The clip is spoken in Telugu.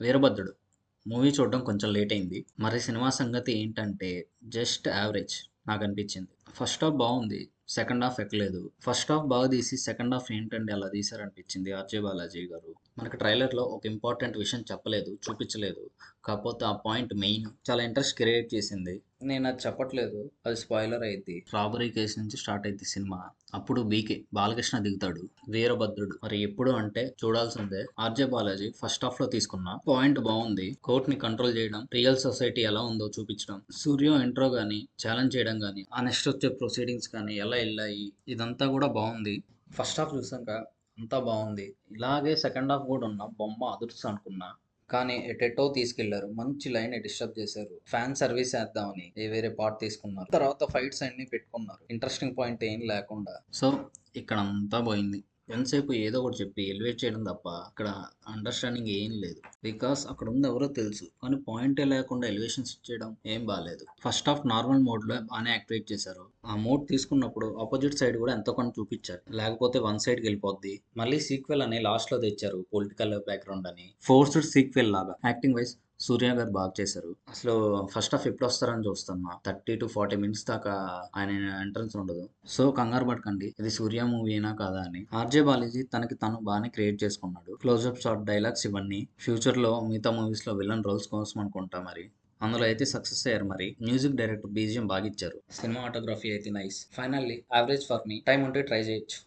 వీరభద్రుడు మూవీ చూడడం కొంచెం లేట్ అయింది. మరి సినిమా సంగతి ఏంటంటే జస్ట్ యావరేజ్ నాకనిపించింది. ఫస్ట్ హాఫ్ బాగుంది. సెకండ్ హాఫ్ ఎక్కలేదు. ఫస్ట్ హాఫ్ బాగా తీసి సెకండ్ హాఫ్ ఏంటండి అలా తీశారనిపించింది ఆర్జే బాలాజీ గారు. మనకి ట్రైలర్లో ఒక ఇంపార్టెంట్ విషయం చెప్పలేదు, చూపించలేదు. కాకపోతే ఆ పాయింట్ మెయిన్ చాలా ఇంట్రెస్ట్ క్రియేట్ చేసింది. నేను అది చెప్పట్లేదు, అది స్పాయిలర్ అయింది. రాబరీ కేసు నుంచి స్టార్ట్ అయింది సినిమా. అప్పుడు బీకే బాలకృష్ణ దిగుతాడు. వీరభద్రుడు మరి ఎప్పుడు అంటే చూడాల్సిందే. ఆర్జే బాలాజీ ఫస్ట్ హాఫ్ లో తీసుకున్న పాయింట్ బాగుంది. కోర్ట్ ని కంట్రోల్ చేయడం, రియల్ సొసైటీ ఎలా ఉందో చూపించడం, సూర్య ఇంట్రో గానీ ఛాలెంజ్ చేయడం గానీ, ఆ నెక్స్ట్ వచ్చే ప్రొసీడింగ్స్ కానీ ఎలా వెళ్ళాయి, ఇదంతా కూడా బాగుంది. ఫస్ట్ హాఫ్ చూసాక అంతా బాగుంది. ఇలాగే సెకండ్ హాఫ్ కూడా ఉన్న బొమ్మ అదుర్స్ అనుకున్నా. కానీ ఎటెటో తీసుకెళ్లారు. మంచి లైన్ డిస్టర్బ్ చేశారు. ఫ్యాన్ సర్వీస్ చేద్దామని వేరే పార్ట్ తీసుకున్నారు. తర్వాత ఫైట్స్ అన్ని పెట్టుకున్నారు. ఇంట్రెస్టింగ్ పాయింట్ ఏం లేకుండా. సో ఇక్కడ అంతా పోయింది. ఎంతసేపు ఏదో ఒకటి చెప్పి ఎలివేట్ చేయడం తప్ప ఇక్కడ అండర్స్టాండింగ్ ఏం లేదు. బికాస్ అక్కడ ఉంది ఎవరో తెలుసు, కానీ పాయింటే లేకుండా ఎలివేషన్స్ ఇచ్చేయడం ఏం బాగాలేదు. ఫస్ట్ హాఫ్ నార్మల్ మోడ్ లో బాగానే యాక్టివేట్ చేశారు. ఆ మోడ్ తీసుకున్నప్పుడు ఆపోజిట్ సైడ్ కూడా ఎంతో కొంత చూపించారు. లేకపోతే వన్ సైడ్ కి వెళ్ళిపోద్ది. మళ్ళీ సీక్వెల్ అని లాస్ట్ లో తెచ్చారు, పొలిటికల్ బ్యాక్గ్రౌండ్ అని. ఫోర్స్డ్ సీక్వెల్ లాగా. యాక్టింగ్ వైజ్ సూర్య గారు బాగా చేశారు. అసలు ఫస్ట్ హాఫ్ ఎప్పుడు వస్తారని చూస్తున్నా. 30 to 40 minutes దాకా ఆయన ఎంట్రన్స్ ఉండదు. సో కంగారు పడకండి, ఇది సూర్య మూవీనా కాదా అని. ఆర్జే బాలాజీ తనకి తను బాగానే క్రియేట్ చేసుకున్నాడు. క్లోజ్అప్ షార్ట్ డైలాగ్స్ ఇవన్నీ ఫ్యూచర్ లో మిగతా మూవీస్ లో విలన్ రోల్స్ కోసం అనుకుంటా మరి. అందులో అయితే సక్సెస్ అయ్యారు. మరి మ్యూజిక్ డైరెక్టర్ బీజిఎం బాగా ఇచ్చారు. సినిమాటోగ్రఫీ అయితే nice. Finally average for me. Time ఉంటే ట్రై చేయొచ్చు.